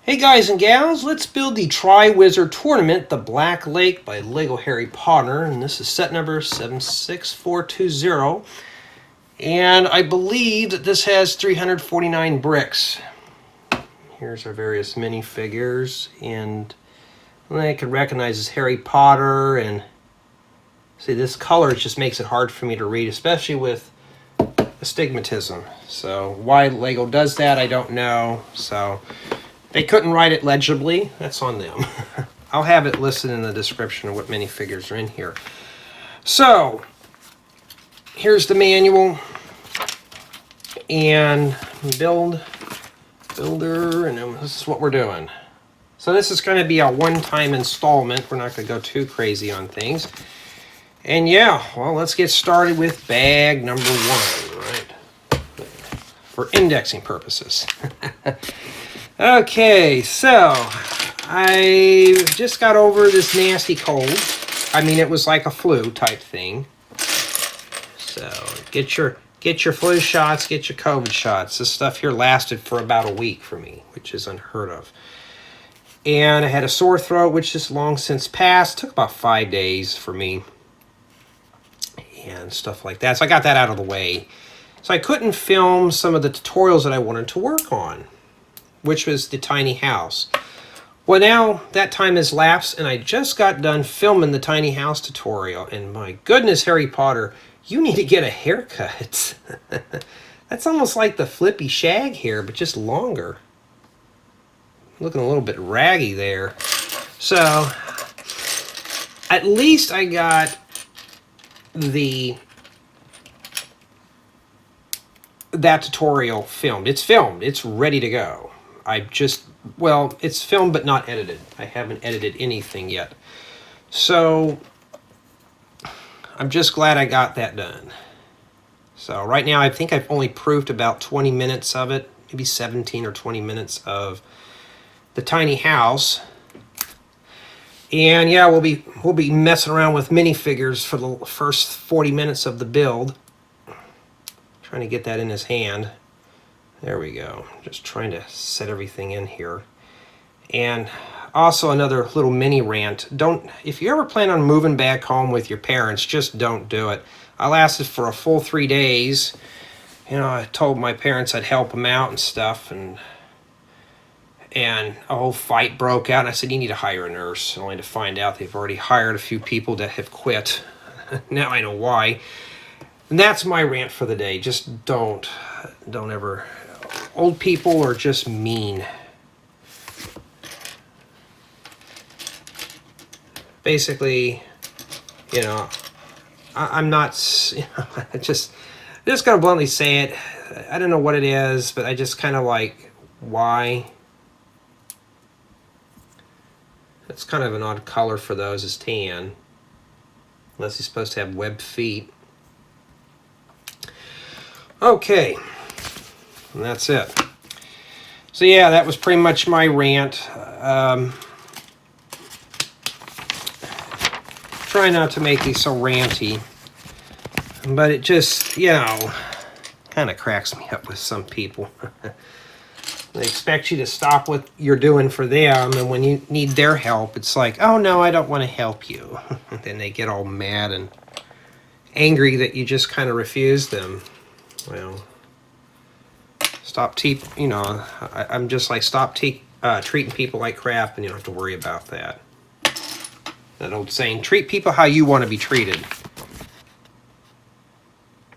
Hey guys and gals, let's build the Tri-Wizard Tournament, the Black Lake by Lego Harry Potter, and this is set number 76420. And I believe that this has 349 bricks. Here's our various minifigures, and I can recognize as Harry Potter, and see this color just makes it hard for me to read, especially with astigmatism. So why Lego does that, I don't know. So they couldn't write it legibly. That's on them. I'll have it listed in the description of what minifigures are in here. So, here's the manual. And builder, and then this is what we're doing. So this is going to be a one-time installment. We're not going to go too crazy on things. And yeah, well, let's get started with bag number 1, right? For indexing purposes. Okay, so I just got over this nasty cold. I mean, it was like a flu type thing. So get your flu shots, get your COVID shots. This stuff here lasted for about a week for me, which is unheard of. And I had a sore throat, which is long since passed. It took about 5 days for me and stuff like that. So I got that out of the way. So I couldn't film some of the tutorials that I wanted to work on, which was the tiny house. Well, now that time has lapsed, and I just got done filming the tiny house tutorial, and my goodness, Harry Potter, you need to get a haircut. That's almost like the Flippy Shag hair, but just longer. Looking a little bit raggy there. So, at least I got that tutorial filmed. It's filmed. It's ready to go. It's filmed but not edited. I haven't edited anything yet. So, I'm just glad I got that done. So, right now I think I've only proofed about 20 minutes of it, maybe 17 or 20 minutes of the tiny house. And yeah, we'll be messing around with minifigures for the first 40 minutes of the build. Trying to get that in his hand. There we go. Just trying to set everything in here. And also another little mini rant. If you ever plan on moving back home with your parents, just don't do it. I lasted for a full 3 days. You know, I told my parents I'd help them out and stuff, and a whole fight broke out, and I said, you need to hire a nurse, only to find out they've already hired a few people that have quit. Now I know why. And that's my rant for the day. Just don't ever. Old people are just mean. Basically, you know, I'm not, you know, I'm just gonna bluntly say it. I don't know what it is, but I just kind of like, why? It's kind of an odd color for those, is tan. Unless he's supposed to have webbed feet. Okay, and that's it. So yeah, that was pretty much my rant. Try not to make these so ranty, but it just, you know, kind of cracks me up with some people. They expect you to stop what you're doing for them, and when you need their help, it's like, oh no, I don't want to help you. Then they get all mad and angry that you just kind of refuse them. Well, I'm just like, stop treating people like crap, and you don't have to worry about that. That old saying, treat people how you want to be treated.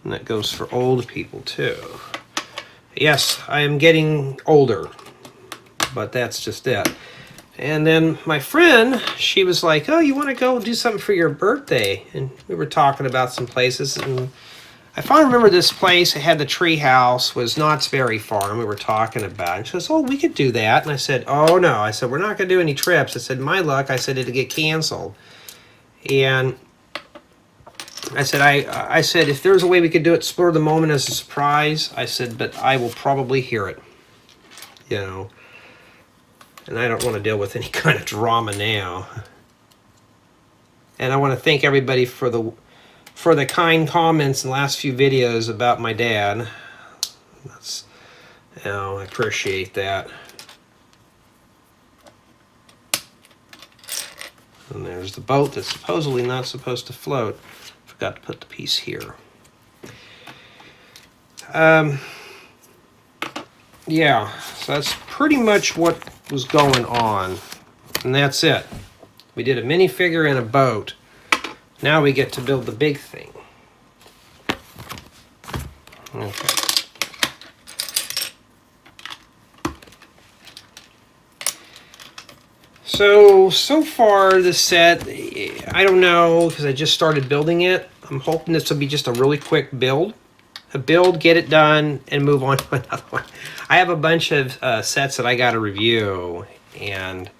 And that goes for old people too. Yes, I am getting older, but that's just it. And then my friend, she was like, oh, you want to go do something for your birthday? And we were talking about some places, and I finally remember this place. It had the tree house, was Knott's Berry Farm. We were talking about it. And she goes, oh, we could do that. And I said, oh, no. I said, we're not going to do any trips. I said, my luck. I said, it'd get canceled. And I said, if there's a way we could do it, spur of the moment as a surprise. I said, but I will probably hear it. You know. And I don't want to deal with any kind of drama now. And I want to thank everybody for the kind comments in the last few videos about my dad. I appreciate that. And there's the boat that's supposedly not supposed to float. Forgot to put the piece here. Yeah, so that's pretty much what was going on. And that's it. We did a minifigure and a boat. Now we get to build the big thing. Okay. So far this set, I don't know, because I just started building it. I'm hoping this will be just a really quick build. A build, get it done, and move on to another one. I have a bunch of sets that I got to review, and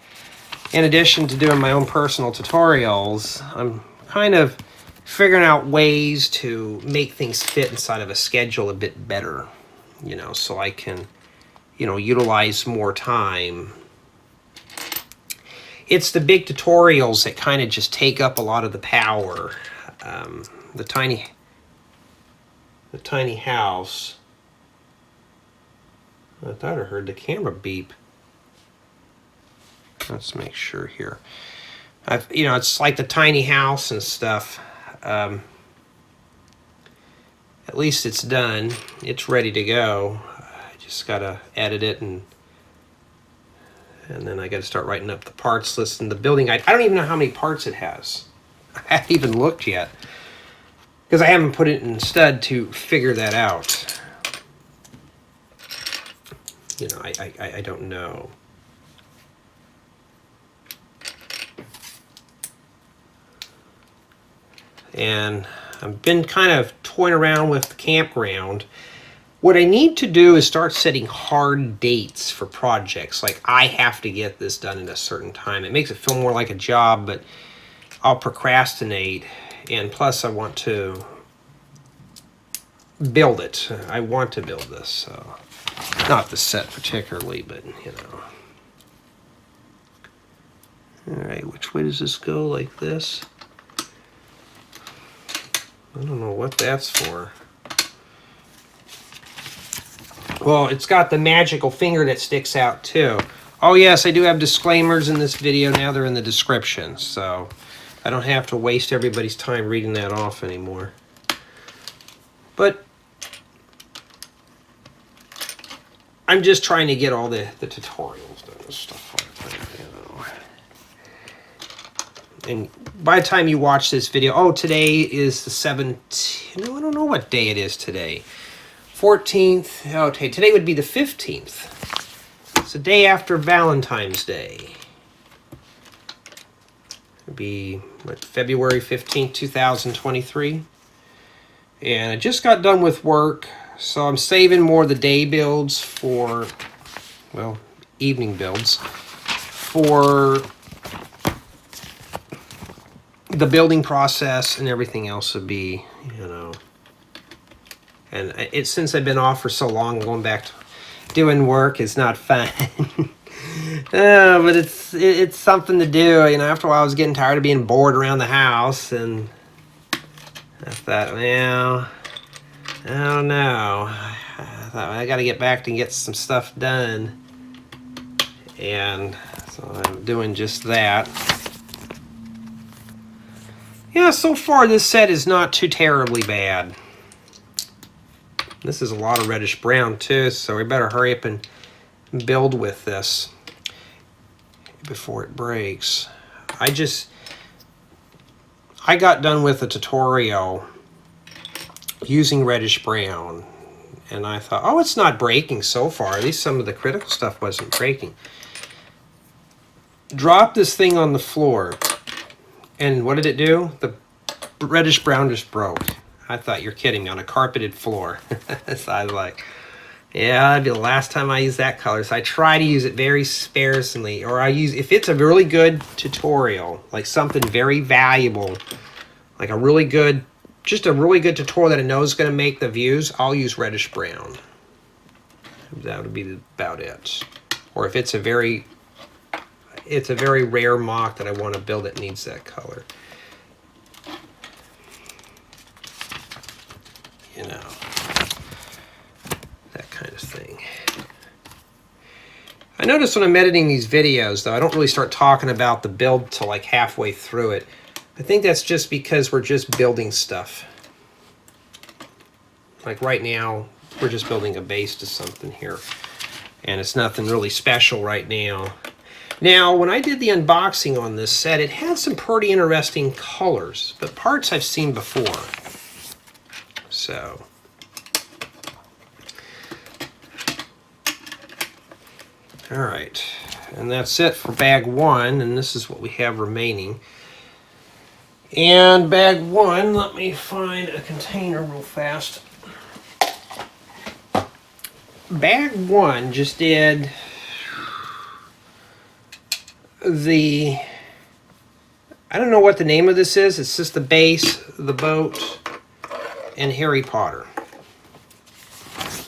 in addition to doing my own personal tutorials, I'm kind of figuring out ways to make things fit inside of a schedule a bit better, you know, so I can, you know, utilize more time. It's the big tutorials that kind of just take up a lot of the power. The tiny house. I thought I heard the camera beep. Let's make sure here. You know, it's like the tiny house and stuff. At least it's done. It's ready to go. I just gotta edit it and then I gotta start writing up the parts list and the building. I don't even know how many parts it has. I haven't even looked yet because I haven't put it in stud to figure that out. You know, I don't know. And I've been kind of toying around with the campground. What I need to do is start setting hard dates for projects. Like, I have to get this done in a certain time. It makes it feel more like a job, but I'll procrastinate. And plus, I want to build it. I want to build this. So, not the set particularly, but, you know. All right, which way does this go? Like this? I don't know what that's for. Well, it's got the magical finger that sticks out too. Oh yes, I do have disclaimers in this video. Now they're in the description, so I don't have to waste everybody's time reading that off anymore. But I'm just trying to get all the tutorials done and stuff like that, you know. And by the time you watch this video, oh, today is the 17th. No, I don't know what day it is today. 14th. Okay, today would be the 15th. It's the day after Valentine's Day. It'd be what, February 15th, 2023. And I just got done with work, so I'm saving more of the day builds for, well, evening builds for the building process, and everything else would be, you know. And it's since I've been off for so long, going back to doing work is not fun. But it's something to do. You know, after a while I was getting tired of being bored around the house, and I thought, well, I don't know. I thought I got to get back and get some stuff done. And so I'm doing just that. Yeah, so far this set is not too terribly bad. This is a lot of reddish brown too, so we better hurry up and build with this before it breaks. I got done with a tutorial using reddish brown, and I thought, oh, it's not breaking so far. At least some of the critical stuff wasn't breaking. Dropped this thing on the floor, and what did it do? The reddish brown just broke. I thought, you're kidding me, on a carpeted floor. So I was like, yeah, that'd be the last time I use that color. So I try to use it very sparingly, or I use, if it's a really good tutorial, like something very valuable, like a really good, just a really good tutorial that I know is going to make the views, I'll use reddish brown. That would be about it. Or if it's a very rare mock that I want to build that needs that color. You know, that kind of thing. I notice when I'm editing these videos, though, I don't really start talking about the build till like halfway through it. I think that's just because we're just building stuff. Like right now, we're just building a base to something here. And it's nothing really special right now. Now, when I did the unboxing on this set, it had some pretty interesting colors, but parts I've seen before. So, all right, and that's it for bag one, and this is what we have remaining. And bag one, let me find a container real fast. Bag one just did the, I don't know what the name of this is. It's just the base, the boat, and Harry Potter.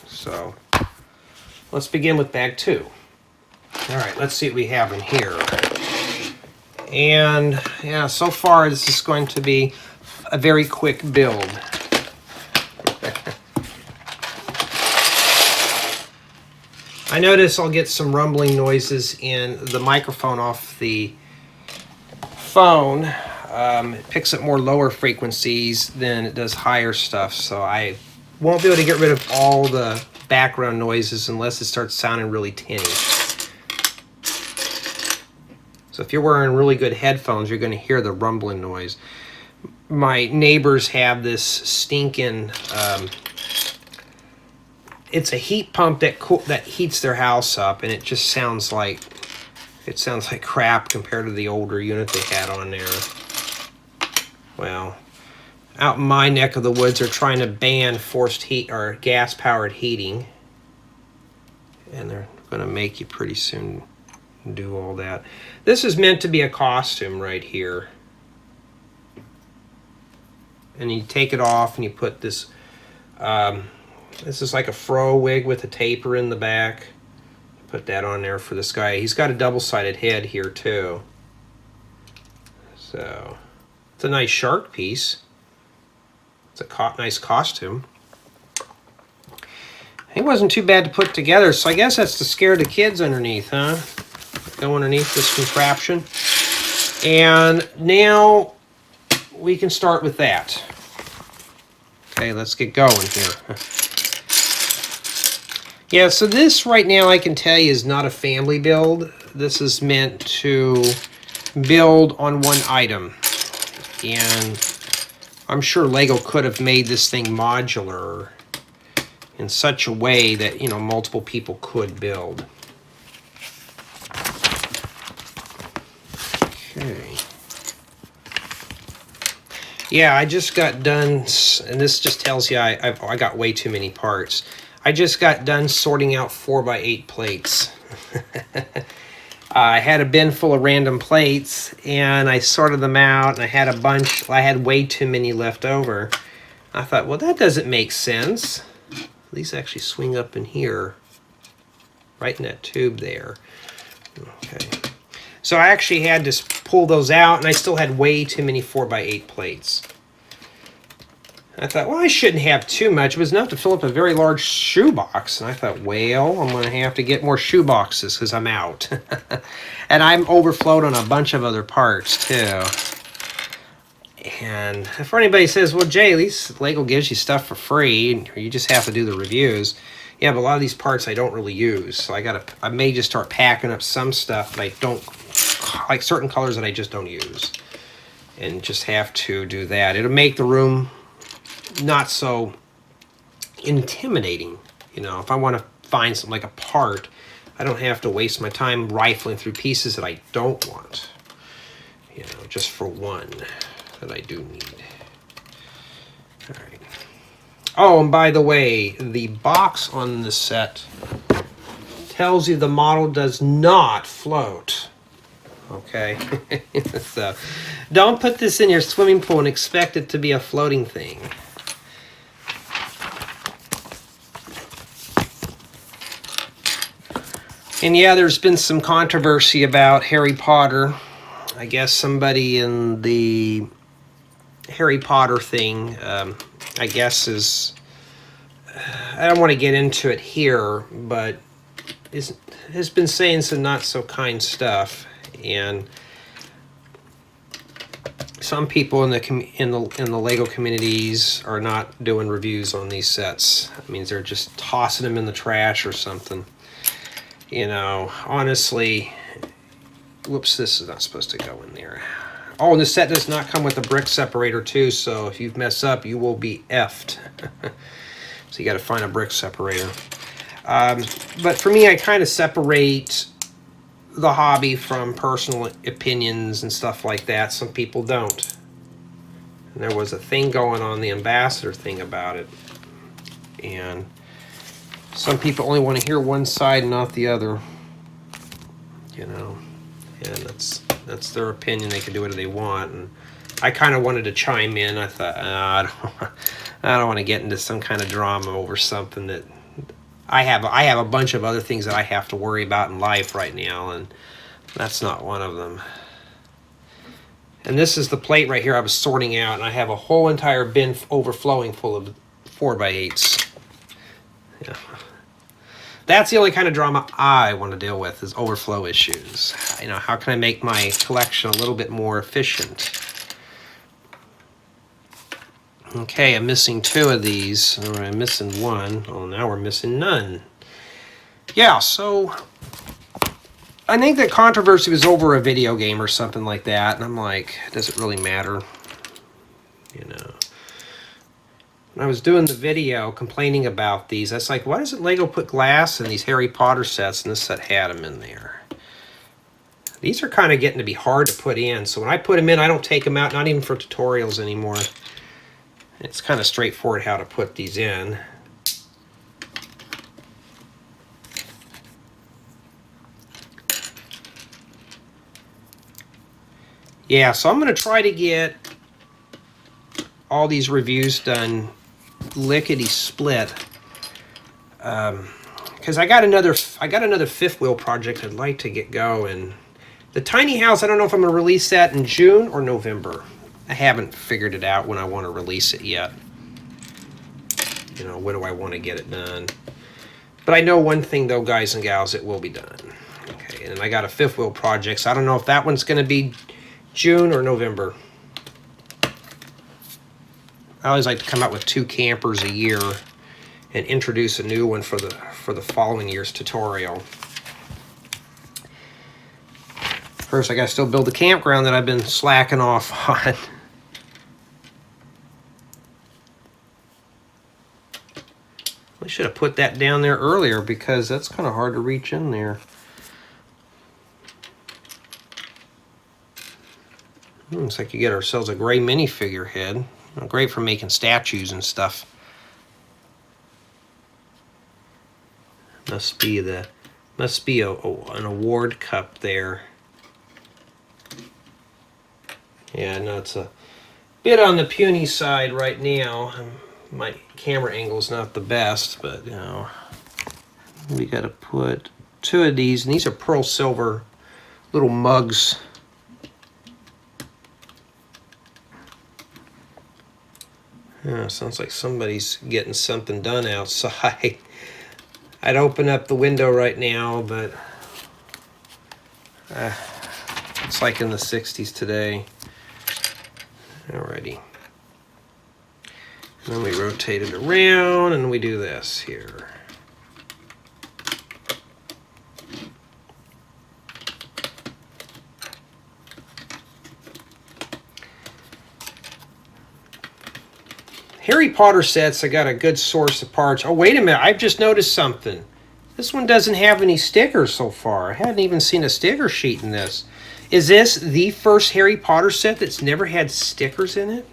So let's begin with bag two. All right, let's see what we have in here. And yeah, so far this is going to be a very quick build. I notice I'll get some rumbling noises in the microphone off the phone. It picks up more lower frequencies than it does higher stuff, so I won't be able to get rid of all the background noises unless it starts sounding really tinny. So if you're wearing really good headphones, you're going to hear the rumbling noise. My neighbors have this stinking, it's a heat pump that heats their house up, and it just sounds like crap compared to the older unit they had on there. Well, out in my neck of the woods, they're trying to ban forced heat or gas-powered heating, and they're going to make you pretty soon do all that. This is meant to be a costume right here. And you take it off and you put this, this is like a fro wig with a taper in the back. Put that on there for this guy. He's got a double-sided head here too. So, it's a nice shark piece. It's a nice costume. It wasn't too bad to put together, so I guess that's to scare the kids underneath, huh? Go underneath this contraption. And now we can start with that. Okay, let's get going here. Yeah, so this right now I can tell you is not a family build. This is meant to build on one item. And I'm sure Lego could have made this thing modular in such a way that, you know, multiple people could build. Okay. Yeah, I just got done, and this just tells you I got way too many parts. I just got done sorting out 4x8 plates. I had a bin full of random plates, and I sorted them out, and I had a bunch. I had way too many left over. I thought, well, that doesn't make sense. These actually swing up in here, right in that tube there. Okay. So I actually had to pull those out, and I still had way too many 4x8 plates. I thought, well, I shouldn't have too much. It was enough to fill up a very large shoebox. And I thought, well, I'm going to have to get more shoe boxes because I'm out. And I'm overflowed on a bunch of other parts, too. And if anybody says, well, Jay, at least Lego gives you stuff for free, or you just have to do the reviews. Yeah, but a lot of these parts I don't really use. So I may just start packing up some stuff that I don't, like certain colors that I just don't use. And just have to do that. It'll make the room not so intimidating. You know, if I want to find something like a part, I don't have to waste my time rifling through pieces that I don't want. You know, just for one that I do need. All right. Oh, and by the way, the box on this set tells you the model does not float. Okay? So, don't put this in your swimming pool and expect it to be a floating thing. And yeah, there's been some controversy about Harry Potter. I guess somebody in the Harry Potter thing, I guess is, I don't want to get into it here, but has been saying some not so kind stuff, and some people in the Lego communities are not doing reviews on these sets. That means they're just tossing them in the trash or something. You know, honestly, whoops, this is not supposed to go in there. Oh, and the set does not come with a brick separator too, so if you mess up, you will be effed. So you got to find a brick separator. But for me, I kind of separate the hobby from personal opinions and stuff like that. Some people don't. And there was a thing going on, the ambassador thing about it. And some people only want to hear one side, not the other. You know, and that's their opinion. They can do whatever they want. And I kind of wanted to chime in. I thought, I don't want to get into some kind of drama over something that I have a bunch of other things that I have to worry about in life right now, and that's not one of them. And this is the plate right here I was sorting out, and I have a whole entire bin overflowing full of 4x8s. Yeah. That's the only kind of drama I want to deal with, is overflow issues. You know, how can I make my collection a little bit more efficient? Okay, I'm missing 2 of these, or I'm missing 1. Oh, now we're missing none. Yeah, so I think that controversy was over a video game or something like that, and I'm like, does it really matter? You know. When I was doing the video complaining about these, I was like, why doesn't Lego put glass in these Harry Potter sets? And this set had them in there. These are kind of getting to be hard to put in, so when I put them in, I don't take them out, not even for tutorials anymore. It's kind of straightforward how to put these in. Yeah, so I'm going to try to get all these reviews done lickety-split. Because I got another fifth wheel project I'd like to get going. The tiny house, I don't know if I'm going to release that in June or November. I haven't figured it out when I want to release it yet. You know, when do I want to get it done? But I know one thing though, guys and gals, it will be done. Okay, and I got a fifth wheel project, so I don't know if that one's going to be June or November. I always like to come out with 2 campers a year and introduce a new one for the following year's tutorial. First, I got to still build the campground that I've been slacking off on. I should have put that down there earlier because that's kind of hard to reach in there. Looks like you get ourselves a gray minifigure head. Great for making statues and stuff. Must be an award cup there. Yeah, no, it's a bit on the puny side right now. My camera angle's not the best, but you know, we got to put 2 of these, and these are pearl silver little mugs. Yeah, sounds like somebody's getting something done outside. I'd open up the window right now, but it's like in the 60s today. Alrighty. And then we rotate it around and we do this here. Harry Potter sets, I got a good source of parts. Oh, wait a minute, I've just noticed something. This one doesn't have any stickers so far. I hadn't even seen a sticker sheet in this. Is this the first Harry Potter set that's never had stickers in it?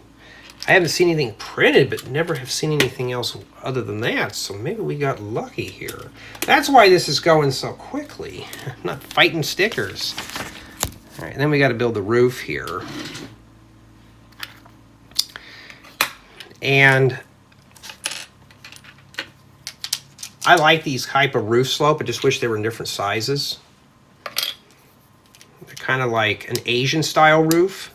I haven't seen anything printed, but never have seen anything else other than that, so maybe we got lucky here. That's why this is going so quickly. I'm not fighting stickers. All right, then we got to build the roof here. And I like these type of roof slope. I just wish they were in different sizes. They're kind of like an Asian style roof.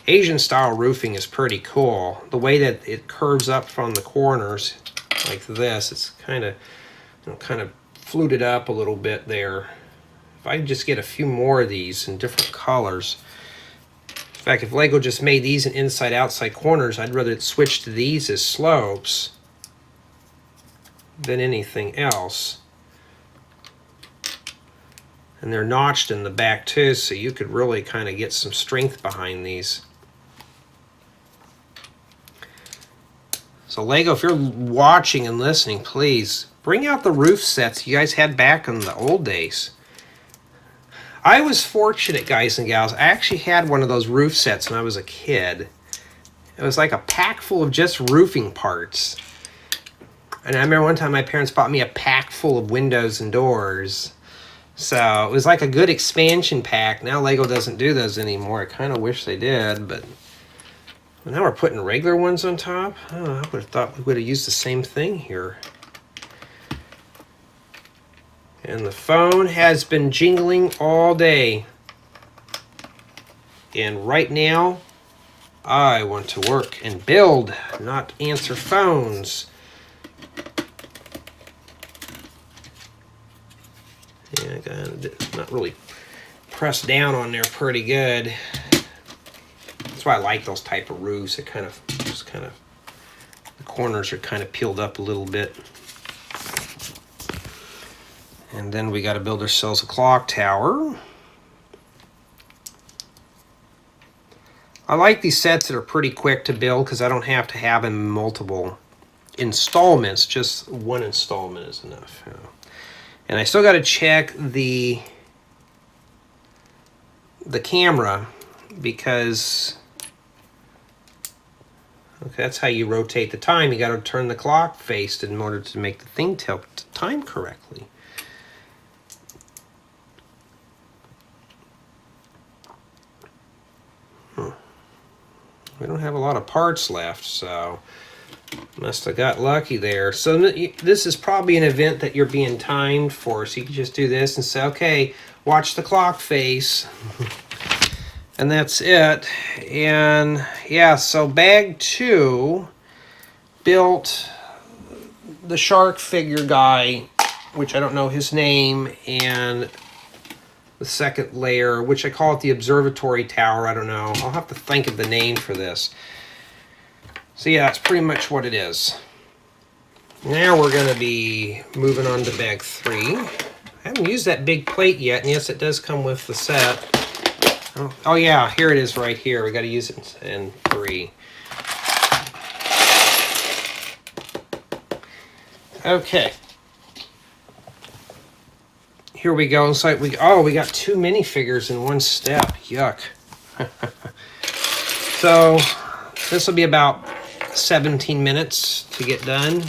Asian style roofing is pretty cool. The way that it curves up from the corners like this, it's kind of, you know, kind of fluted up a little bit there. If I could just get a few more of these in different colors. In fact, if Lego just made these in inside-outside corners, I'd rather switch to these as slopes than anything else. And they're notched in the back too, so you could really kind of get some strength behind these. So Lego, if you're watching and listening, please bring out the roof sets you guys had back in the old days. I was fortunate, guys and gals. I actually had one of those roof sets when I was a kid. It was like a pack full of just roofing parts. And I remember one time my parents bought me a pack full of windows and doors. So it was like a good expansion pack. Now Lego doesn't do those anymore. I kind of wish they did, but now we're putting regular ones on top. Oh, I would have thought we would have used the same thing here. And the phone has been jingling all day. And right now, I want to work and build, not answer phones. Yeah, I got not really pressed down on there pretty good. That's why I like those type of roofs. It kind of, the corners are kind of peeled up a little bit. And then we got to build ourselves a clock tower. I like these sets that are pretty quick to build because I don't have to have them in multiple installments. Just one installment is enough. You know. And I still got to check the camera because okay, that's how you rotate the time. You got to turn the clock face in order to make the thing tell time correctly. We don't have a lot of parts left, so must have got lucky there. So this is probably an event that you're being timed for, so you can just do this and say, okay, watch the clock face. And that's it. And yeah, so bag 2 built the shark figure guy, which I don't know his name, and the second layer, which I call it the observatory tower. I don't know. I'll have to think of the name for this. So yeah, that's pretty much what it is. Now we're going to be moving on to bag 3. I haven't used that big plate yet, and yes, it does come with the set. Oh yeah, here it is right here. We got to use it in 3. Okay. Here we go. It's like we got too many figures in one step. Yuck. So this will be about 17 minutes to get done.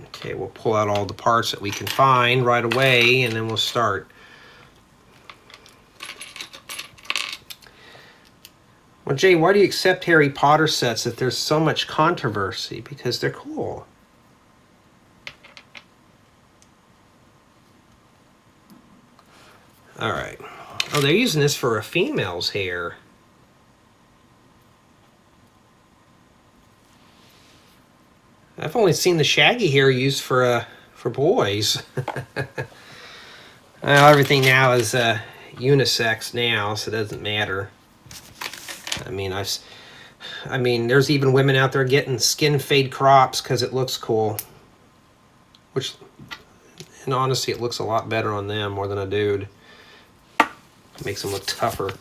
Okay, we'll pull out all the parts that we can find right away, and then we'll start. Well, Jay, why do you accept Harry Potter sets if there's so much controversy? Because they're cool. All right. Oh, they're using this for a female's hair. I've only seen the shaggy hair used for boys. Well, everything now is unisex now, so it doesn't matter. I mean, there's even women out there getting skin fade crops because it looks cool. Which, in honesty, it looks a lot better on them more than a dude. Makes them look tougher.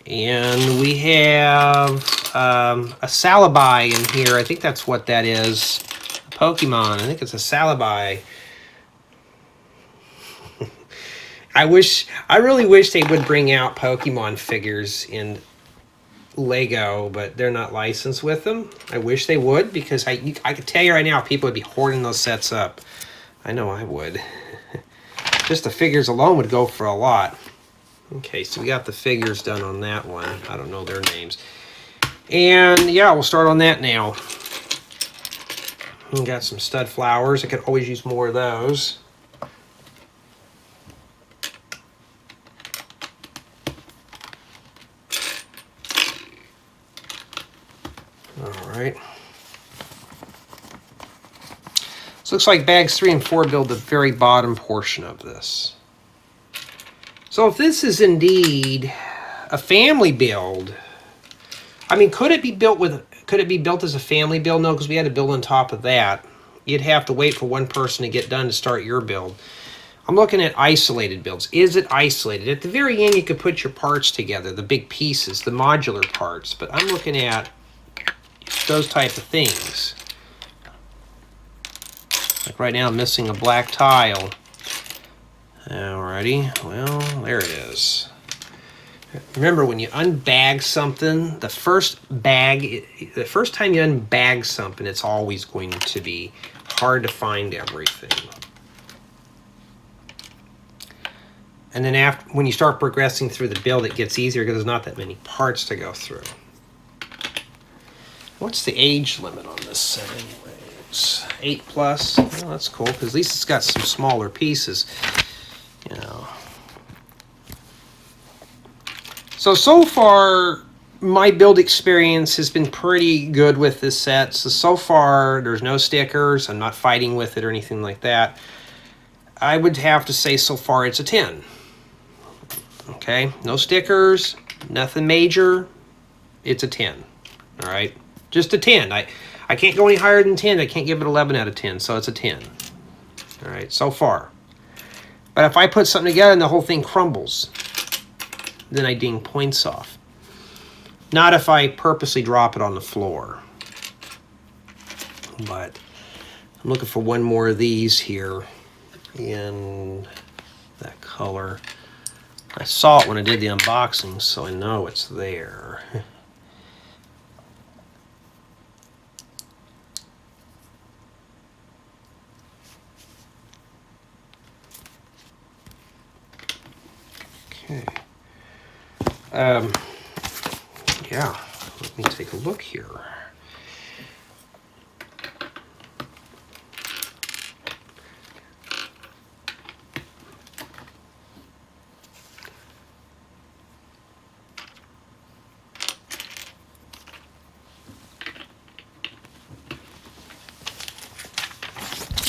And we have a Celebi in here. I think that's what that is. A Pokemon. I think it's a Celebi. I really wish they would bring out Pokemon figures in Lego, but they're not licensed with them. I wish they would, because I could tell you right now, people would be hoarding those sets up. I know I would. Just the figures alone would go for a lot. Okay, so we got the figures done on that one. I don't know their names. And yeah, we'll start on that now. We got some stud flowers. I could always use more of those. All right. So looks like bags 3 and 4 build the very bottom portion of this. So if this is indeed a family build, I mean, could it be built as a family build? No, because we had to build on top of that. You'd have to wait for one person to get done to start your build. I'm looking at isolated builds. Is it isolated? At the very end, you could put your parts together, the big pieces, the modular parts. But I'm looking at those type of things. Like right now, I'm missing a black tile. Alrighty, well, there it is. Remember, when you unbag something, the first time you unbag something, it's always going to be hard to find everything. And then when you start progressing through the build, it gets easier because there's not that many parts to go through. What's the age limit on this set anyways? 8+. Well, that's cool, because at least it's got some smaller pieces. You know. So far, my build experience has been pretty good with this set. So far, there's no stickers. I'm not fighting with it or anything like that. I would have to say so far it's a 10. Okay, no stickers, nothing major. It's a 10. All right, just a 10. I can't go any higher than 10. I can't give it 11 out of 10, so it's a 10. All right, so far. But if I put something together and the whole thing crumbles, then I ding points off. Not if I purposely drop it on the floor. But I'm looking for one more of these here in that color. I saw it when I did the unboxing, so I know it's there. Okay. Yeah, let me take a look here.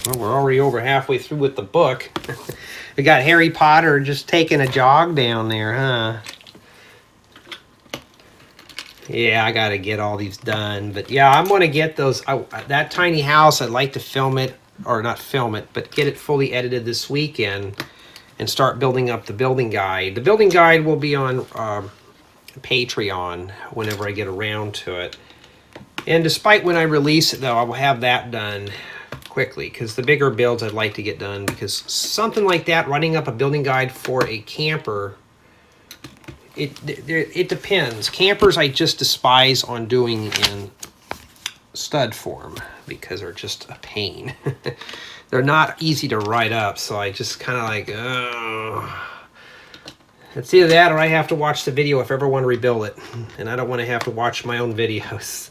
Well, we're already over halfway through with the book. We got Harry Potter just taking a jog down there, huh? Yeah, I got to get all these done. But yeah, I'm going to get those. That tiny house, I'd like to film it, or not film it, but get it fully edited this weekend and start building up the building guide. The building guide will be on Patreon whenever I get around to it. And despite when I release it, though, I will have that done quickly, because the bigger builds I'd like to get done, because something like that, running up a building guide for a camper, it depends. Campers I just despise on doing in stud form because they're just a pain. They're not easy to write up, so I just kind of like, oh. It's either that or I have to watch the video if I ever want to rebuild it, and I don't want to have to watch my own videos,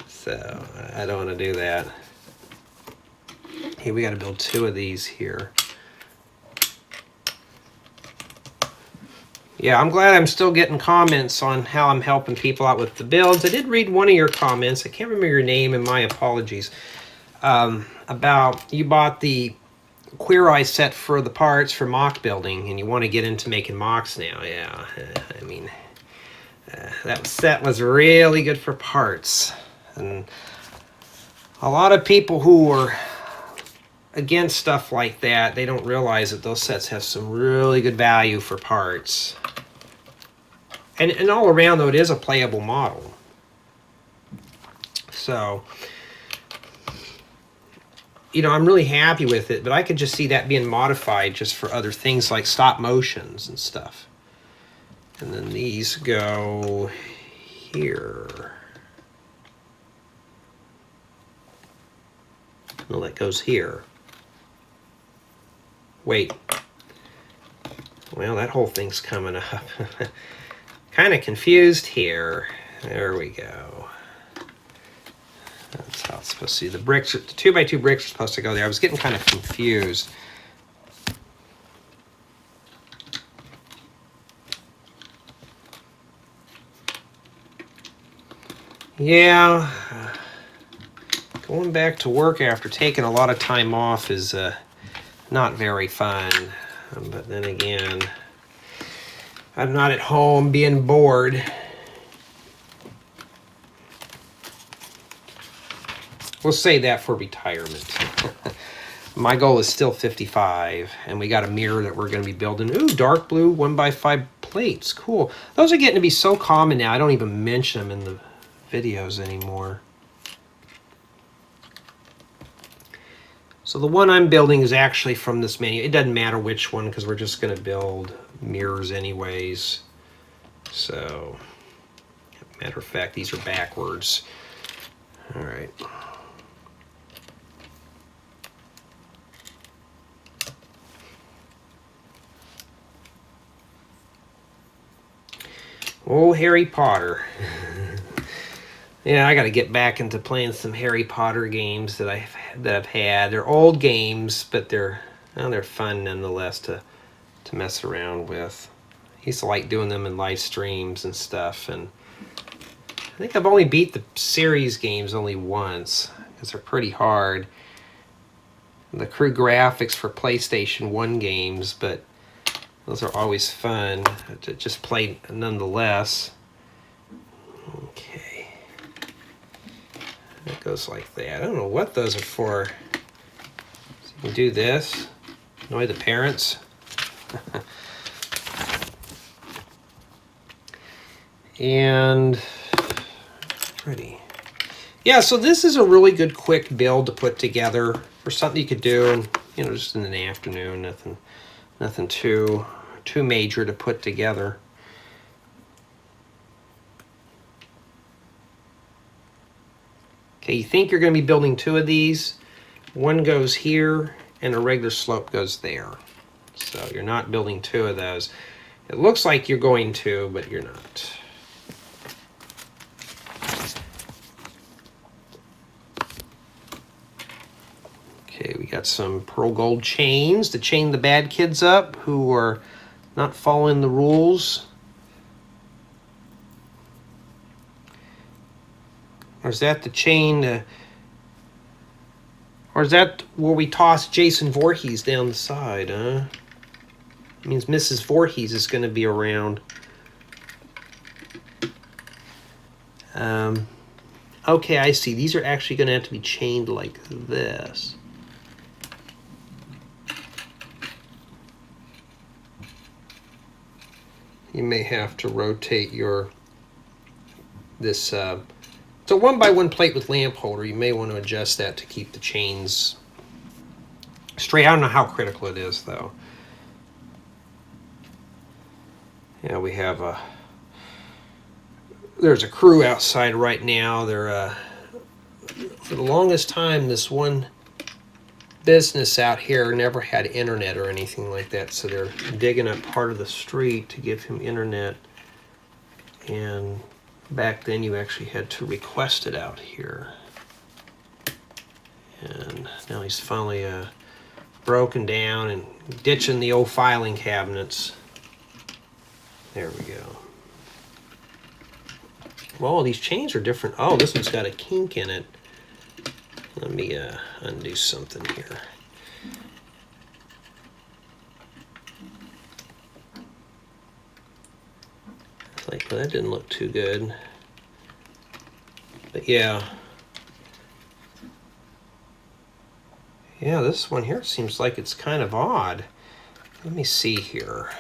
so I don't want to do that. Hey, we got to build 2 of these here. Yeah, I'm glad I'm still getting comments on how I'm helping people out with the builds. I did read one of your comments. I can't remember your name, and my apologies. About you bought the Queer Eye set for the parts for mock building, and you want to get into making mocks now. Yeah, I mean, that set was really good for parts. And a lot of people who were against stuff like that, they don't realize that those sets have some really good value for parts. And all around, though, it is a playable model. So, you know, I'm really happy with it, but I could just see that being modified just for other things like stop motions and stuff. And then these go here. No, that goes here. Wait. Well, that whole thing's coming up. Kind of confused here. There we go. That's how it's supposed to be. The bricks, the 2x2 bricks are supposed to go there. I was getting kind of confused. Yeah. Going back to work after taking a lot of time off is not very fun. But then again, I'm not at home being bored. We'll say that for retirement. My goal is still 55, and we got a mirror that we're going to be building. Ooh, dark blue 1x5 plates. Cool. Those are getting to be so common now, I don't even mention them in the videos anymore. So the one I'm building is actually from this menu. It doesn't matter which one because we're just going to build mirrors anyways. So, matter of fact, these are backwards. All right. Oh, Harry Potter. Yeah, I got to get back into playing some Harry Potter games that I've had. They're old games, but they're fun nonetheless to mess around with. I used to like doing them in live streams and stuff, and I think I've only beat the series games only once because they're pretty hard. The crude graphics for PlayStation 1 games, but those are always fun to just play nonetheless. Okay. It goes like that. I don't know what those are for. So you can do this. Annoy the parents. And pretty. Yeah, so this is a really good quick build to put together for something you could do, and just in the afternoon. Nothing too major to put together. Okay, you think you're going to be building two of these. One goes here, and a regular slope goes there. So you're not building two of those. It looks like you're going to, but you're not. Okay, we got some pearl gold chains to chain the bad kids up who are not following the rules. Or is that the chain, or is that where we toss Jason Voorhees down the side, huh? It means Mrs. Voorhees is going to be around. Okay, I see. These are actually going to have to be chained like this. You may have to rotate this. It's a 1x1 plate with lamp holder. You may want to adjust that to keep the chains straight. I don't know how critical it is, though. Yeah, we have there's a crew outside right now. They're for the longest time, this one business out here never had internet or anything like that, so they're digging up part of the street to give him internet. And back then you actually had to request it out here. And now he's finally broken down and ditching the old filing cabinets. There we go. Well, these chains are different. Oh, this one's got a kink in it. Let me undo something here. Like, well, that didn't look too good. But yeah. Yeah, this one here seems like it's kind of odd. Let me see here.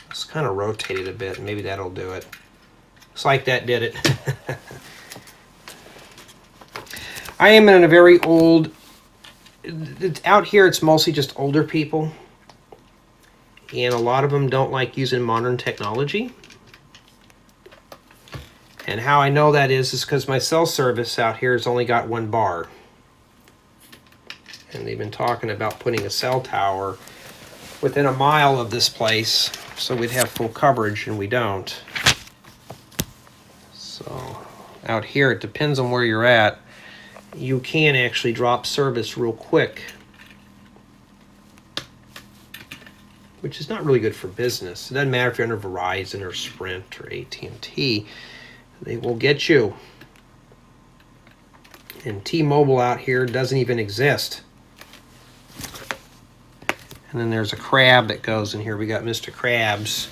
Let's kind of rotate it a bit. Maybe that'll do it. Looks like that did it. I am in a very old... Out here, it's mostly just older people. And a lot of them don't like using modern technology. And how I know that is because my cell service out here has only got one bar. And they've been talking about putting a cell tower within a mile of this place so we'd have full coverage, and we don't. So out here, it depends on where you're at. You can actually drop service real quick, which is not really good for business. It doesn't matter if you're under Verizon or Sprint or AT&T. They will get you. And T-Mobile out here doesn't even exist. And then there's a crab that goes in here. We got Mr. Krabs.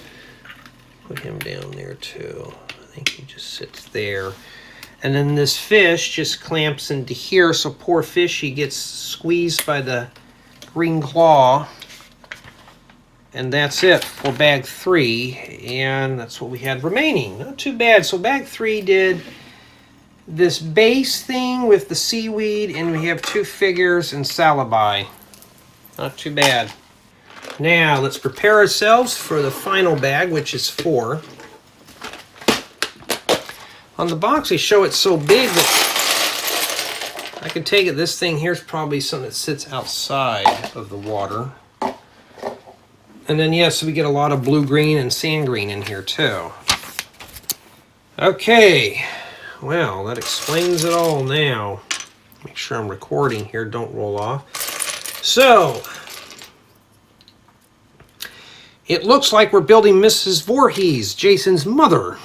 Put him down there too. I think he just sits there. And then this fish just clamps into here. So poor fishy gets squeezed by the green claw. And that's it for bag 3. And that's what we had remaining. Not too bad. So bag 3 did this base thing with the seaweed, and we have 2 figures and Salabai. Not too bad. Now let's prepare ourselves for the final bag, which is 4. On the box they show it so big that I can take it. This thing here is probably something that sits outside of the water. And then yes, we get a lot of blue-green and sand green in here too. Okay. Well, that explains it all now. Make sure I'm recording here, don't roll off. So, it looks like we're building Mrs. Voorhees, Jason's mother.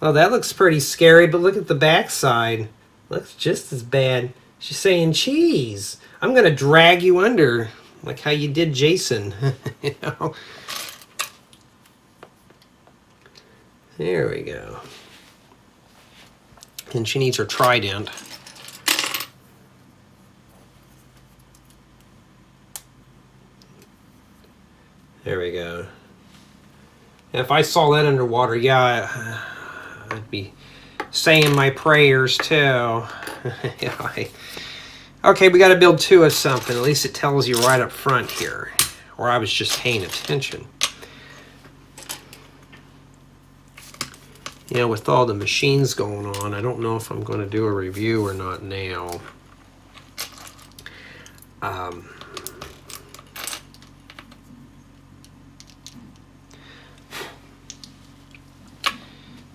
Well, that looks pretty scary, but look at the backside. Looks just as bad. She's saying, cheese, I'm going to drag you under. Like how you did Jason, you know? There we go. And she needs her trident. There we go. And if I saw that underwater, yeah, I'd be saying my prayers too. You know, okay, we got to build 2 of something. At least it tells you right up front here. Or I was just paying attention. You know, with all the machines going on, I don't know if I'm going to do a review or not now.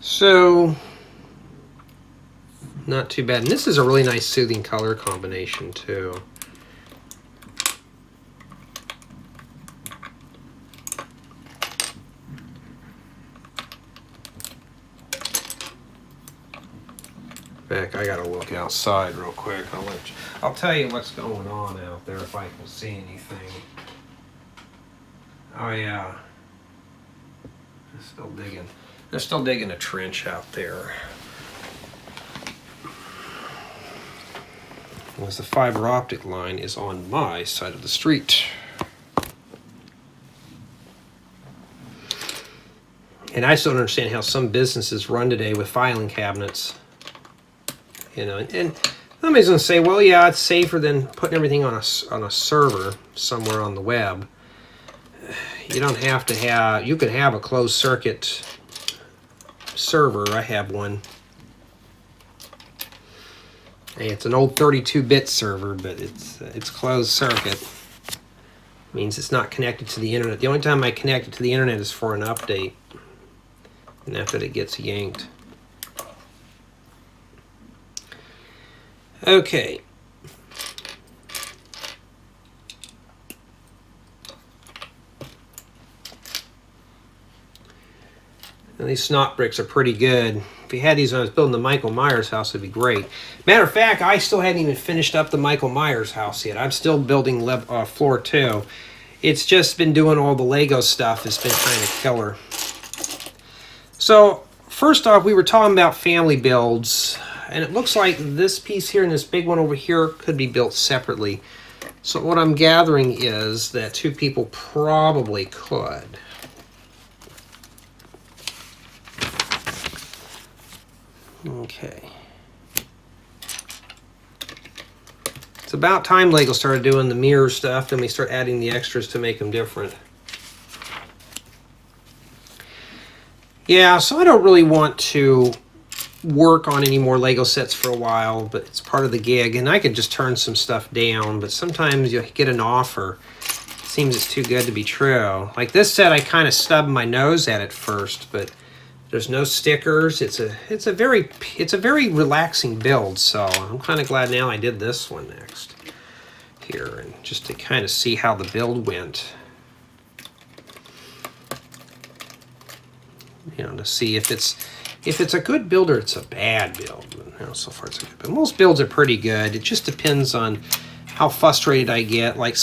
So, not too bad. And this is a really nice soothing color combination too. Back, I gotta look outside real quick. I'll tell you what's going on out there if I can see anything. Oh yeah. They're still digging. They're still digging a trench out there. As the fiber optic line is on my side of the street. And I still don't understand how some businesses run today with filing cabinets. You know, and somebody's going to say, well, yeah, it's safer than putting everything on a server somewhere on the web. You don't have to have, you could have a closed circuit server. I have one. Hey, it's an old 32-bit server, but it's closed circuit. Means it's not connected to the internet. The only time I connect it to the internet is for an update, and after it gets yanked. Okay. And these snot bricks are pretty good. If you had these when I was building the Michael Myers house, it'd be great. Matter of fact, I still hadn't even finished up the Michael Myers house yet. I'm still building floor 2. It's just been doing all the Lego stuff. It's been kind of killer. So, first off, we were talking about family builds. And it looks like this piece here and this big one over here could be built separately. So what I'm gathering is that 2 people probably could. Okay. It's about time Lego started doing the mirror stuff, then we start adding the extras to make them different. Yeah, so I don't really want to work on any more Lego sets for a while, but it's part of the gig, and I could just turn some stuff down, but sometimes you get an offer. It seems it's too good to be true. Like this set, I kind of stubbed my nose at it first, but there's no stickers. It's a very relaxing build, so I'm kind of glad now I did this one next here, and just to kind of see how the build went. you know, to see if it's a good build or it's a bad build. You know, so far it's a good build. Most builds are pretty good. It just depends on how frustrated I get. Like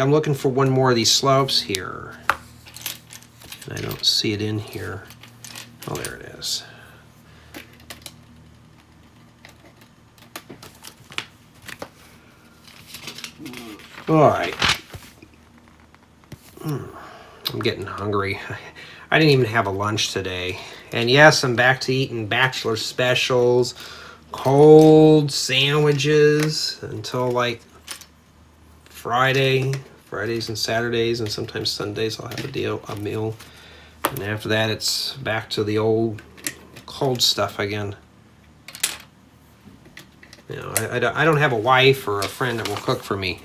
I'm looking for one more of these slopes here. And I don't see it in here. Oh, there it is. All right. I'm getting hungry. I didn't even have a lunch today. And yes, I'm back to eating bachelor specials, cold sandwiches until like Fridays and Saturdays, and sometimes Sundays I'll have a meal. And after that, it's back to the old cold stuff again. You know, I don't have a wife or a friend that will cook for me.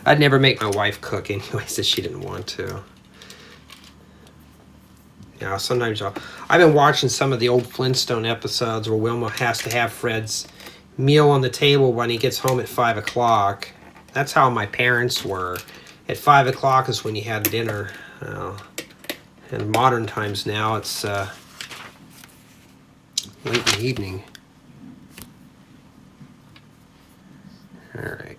I'd never make my wife cook anyway, so she didn't want to. You know, sometimes I've been watching some of the old Flintstone episodes where Wilma has to have Fred's meal on the table when he gets home at 5 o'clock. That's how my parents were. At 5 o'clock is when you had dinner. In modern times now, it's late in the evening. All right.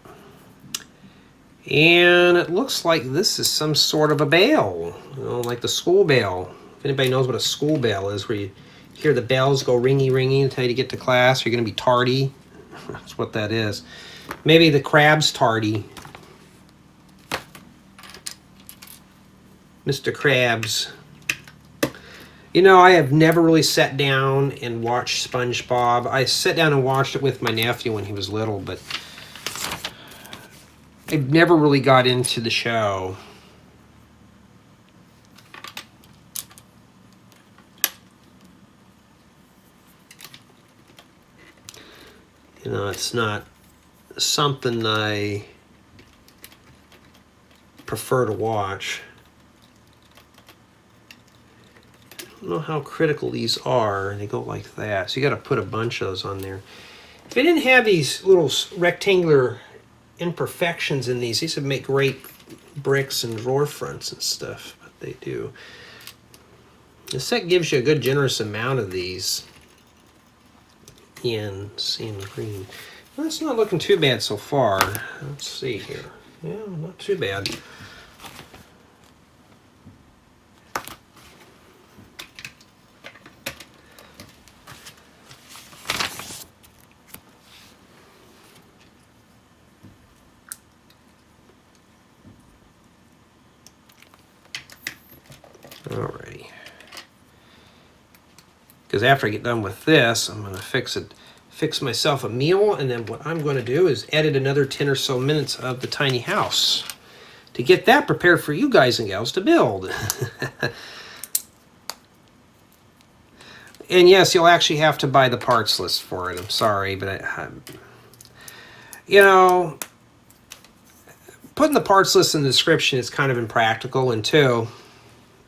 And it looks like this is some sort of a bell, you know, like the school bell. If anybody knows what a school bell is, where you hear the bells go ringy, ringy until you get to class, you're going to be tardy. That's what that is. Maybe the crab's tardy. Mr. Krabs. You know, I have never really sat down and watched SpongeBob. I sat down and watched it with my nephew when he was little, but I never really got into the show. You know, it's not something I prefer to watch. I don't know how critical these are. They go like that. So you got to put a bunch of those on there. If I didn't have these little rectangular imperfections in these would make great bricks and drawer fronts and stuff, but they do. The set gives you a good generous amount of these in sand green. Well, it's not looking too bad so far. Let's see here. Yeah, not too bad. Alrighty. Because after I get done with this, I'm going to fix myself a meal, and then what I'm going to do is edit another 10 or so minutes of the tiny house to get that prepared for you guys and gals to build. And yes, you'll actually have to buy the parts list for it. I'm sorry, but you know, putting the parts list in the description is kind of impractical, and two,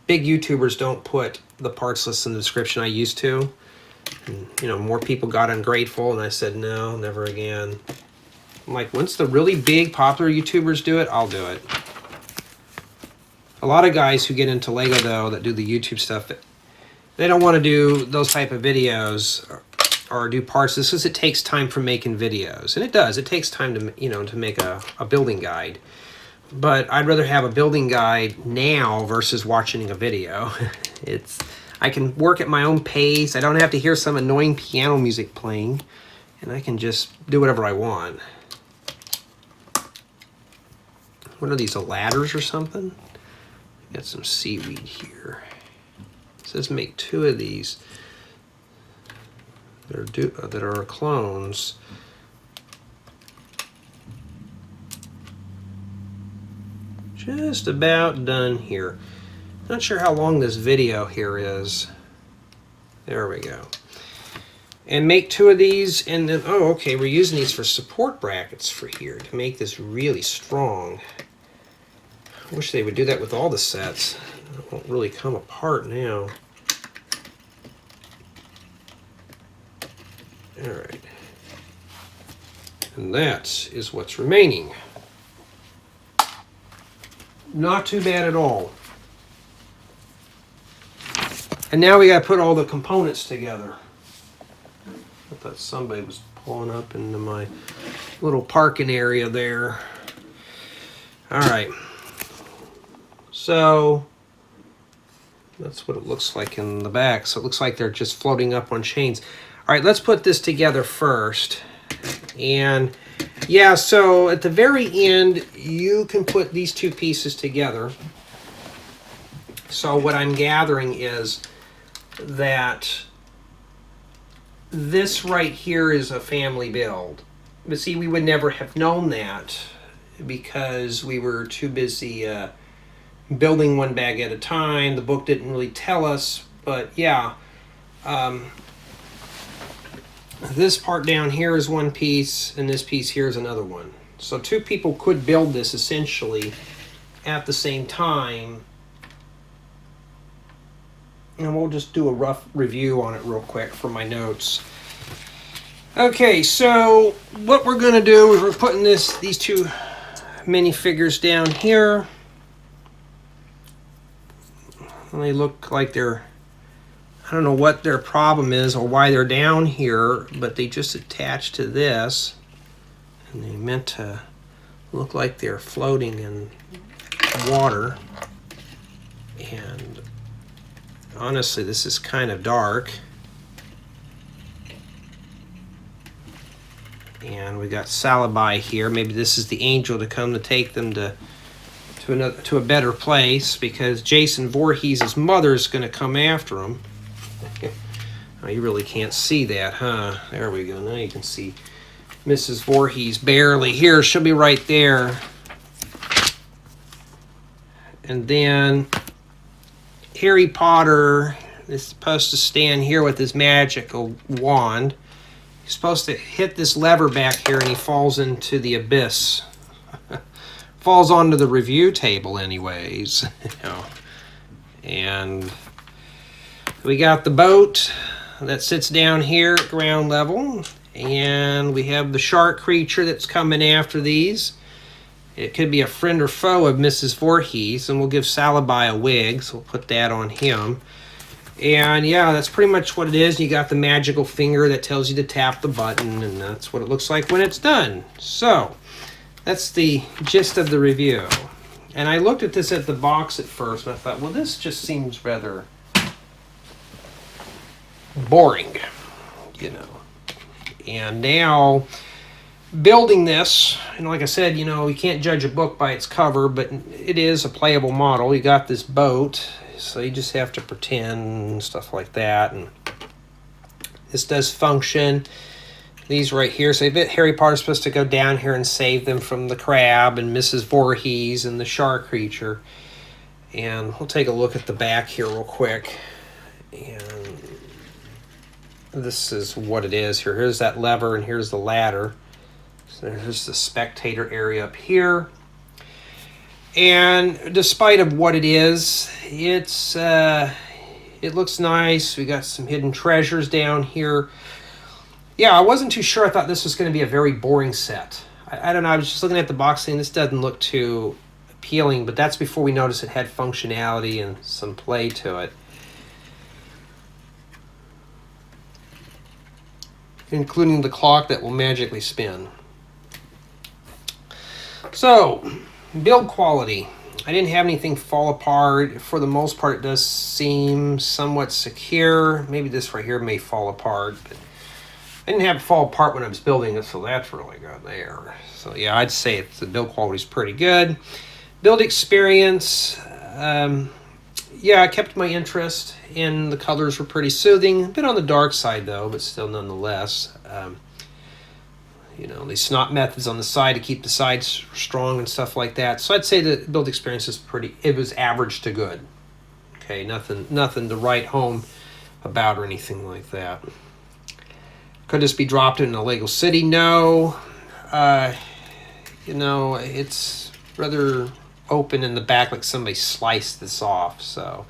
big YouTubers don't put the parts list in the description. I used to. And, you know, more people got ungrateful, and I said, no, never again. I'm like, once the really big, popular YouTubers do it, I'll do it. A lot of guys who get into Lego, though, that do the YouTube stuff, they don't want to do those type of videos or do parts lists because it takes time for making videos. And it does. It takes time to, you know, to make a building guide. But I'd rather have a building guide now versus watching a video. I can work at my own pace. I don't have to hear some annoying piano music playing. And I can just do whatever I want. What are these, ladders or something? Got some seaweed here. It says make 2 of these that are clones. Just about done here. Not sure how long this video here is. There we go. And make 2 of these, and then, oh, okay, we're using these for support brackets for here to make this really strong. I wish they would do that with all the sets. It won't really come apart now. All right. And that is what's remaining. Not too bad at all. And now we got to put all the components together. I thought somebody was pulling up into my little parking area there. All right. So that's what it looks like in the back. So it looks like they're just floating up on chains. All right, let's put this together first. And yeah, so at the very end, you can put these two pieces together. So what I'm gathering is that this right here is a family build. But see, we would never have known that because we were too busy building one bag at a time. The book didn't really tell us, but yeah. This part down here is one piece, and this piece here is another one. So two people could build this essentially at the same time. And we'll just do a rough review on it real quick for my notes. Okay, so what we're going to do is we're putting these two minifigures down here. And they look like they're, I don't know what their problem is or why they're down here, but they just attach to this. And they meant to look like they're floating in water. And honestly, this is kind of dark. And we got Salabai here. Maybe this is the angel to come to take them to a better place, because Jason Voorhees' mother is going to come after him. Oh, you really can't see that, huh? There we go. Now you can see Mrs. Voorhees barely here. She'll be right there. And then Harry Potter is supposed to stand here with his magical wand. He's supposed to hit this lever back here and he falls into the abyss. Falls onto the review table anyways. And we got the boat that sits down here at ground level. And we have the shark creature that's coming after these. It could be a friend or foe of Mrs. Voorhees, and we'll give Salabai a wig, so we'll put that on him. And yeah, that's pretty much what it is. You got the magical finger that tells you to tap the button, and that's what it looks like when it's done. So that's the gist of the review. And I looked at this at the box at first, and I thought, well, this just seems rather boring, you know. And now, building this, and like I said, you know, you can't judge a book by its cover, but it is a playable model. You got this boat, so you just have to pretend and stuff like that. And this does function. These right here, so Harry Potter's supposed to go down here and save them from the crab and Mrs. Voorhees and the shark creature. And we'll take a look at the back here real quick. And this is what it is here. Here's that lever and here's the ladder. So there's the spectator area up here. And despite of what it is, it looks nice. We got some hidden treasures down here. Yeah, I wasn't too sure. I thought this was going to be a very boring set. I don't know. I was just looking at the box saying this doesn't look too appealing, but that's before we noticed it had functionality and some play to it. Including the clock that will magically spin. So, build quality. I didn't have anything fall apart. For the most part, it does seem somewhat secure. Maybe this right here may fall apart, but I didn't have it fall apart when I was building it, so that's really good there. So yeah, I'd say the build quality is pretty good. Build experience, yeah, I kept my interest, and the colors were pretty soothing. A bit on the dark side though, but still nonetheless. You know, these snot methods on the side to keep the sides strong and stuff like that. So I'd say the build experience is it was average to good. Okay, nothing to write home about or anything like that. Could this be dropped in a Lego City? No. You know, it's rather open in the back, like somebody sliced this off. So,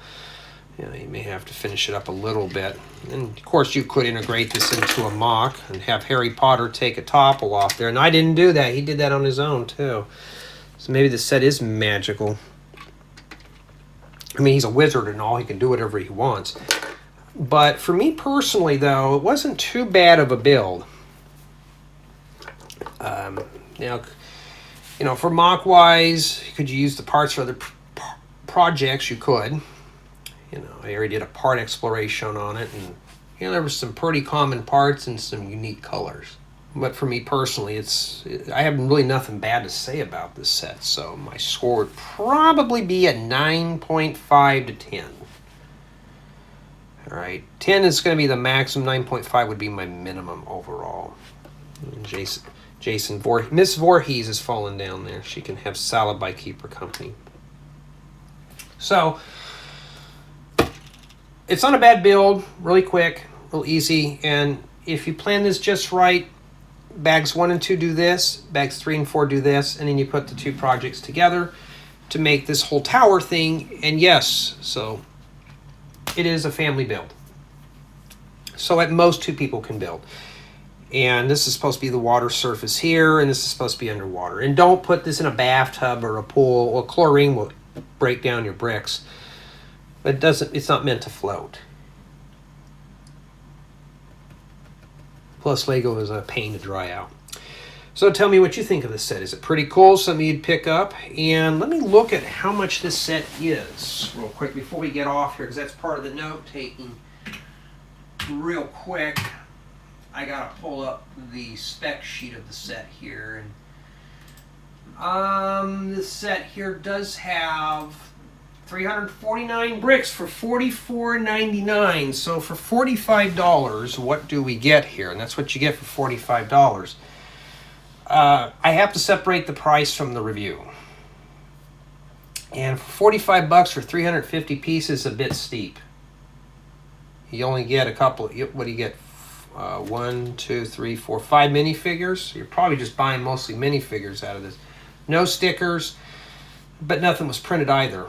you know, you may have to finish it up a little bit. And of course, you could integrate this into a MOC and have Harry Potter take a topple off there. And I didn't do that. He did that on his own, too. So maybe the set is magical. I mean, he's a wizard and all. He can do whatever he wants. But for me personally, though, it wasn't too bad of a build. Now, you know, for MOC-wise, could you use the parts for other projects? You could. You know, I already did a part exploration on it, and you know, there were some pretty common parts and some unique colors. But for me personally, I have really nothing bad to say about this set, so my score would probably be a 9.5 to 10. All right, 10 is going to be the maximum. 9.5 would be my minimum overall. And Miss Voorhees is falling down there. She can have salad by Keeper Company. So it's not a bad build. Really quick, real easy. And if you plan this just right, bags 1 and 2 do this, bags 3 and 4 do this, and then you put the 2 projects together to make this whole tower thing. And yes, so it is a family build. So at most 2 people can build. And this is supposed to be the water surface here, and this is supposed to be underwater. And don't put this in a bathtub or a pool. Well, chlorine will break down your bricks, but it's not meant to float. Plus Lego is a pain to dry out. So tell me what you think of this set. Is it pretty cool? Something you'd pick up? And let me look at how much this set is real quick before we get off here, because that's part of the note taking. Real quick, I gotta pull up the spec sheet of the set here. And this set here does have 349 bricks for $44.99. So for $45, what do we get here? And that's what you get for $45. I have to separate the price from the review. And for $45 for 350 pieces is a bit steep. You only get a couple. What do you get? 1, 2, 3, 4, 5 minifigures. You're probably just buying mostly minifigures out of this. No stickers, but nothing was printed either,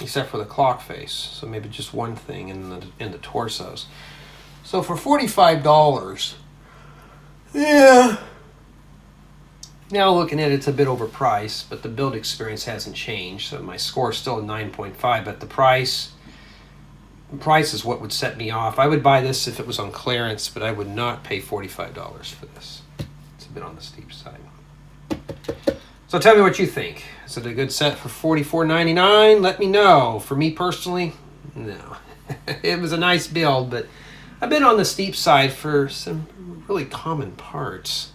except for the clock face. So maybe just one thing in the torsos. So for $45, yeah. Now looking at it, it's a bit overpriced, but the build experience hasn't changed. So my score is still a 9.5, but the price is what would set me off. I would buy this if it was on clearance, but I would not pay $45 for this. It's a bit on the steep side. So tell me what you think. Is it a good set for $44.99? Let me know. For me personally, no. It was a nice build, but a bit on the steep side for some really common parts.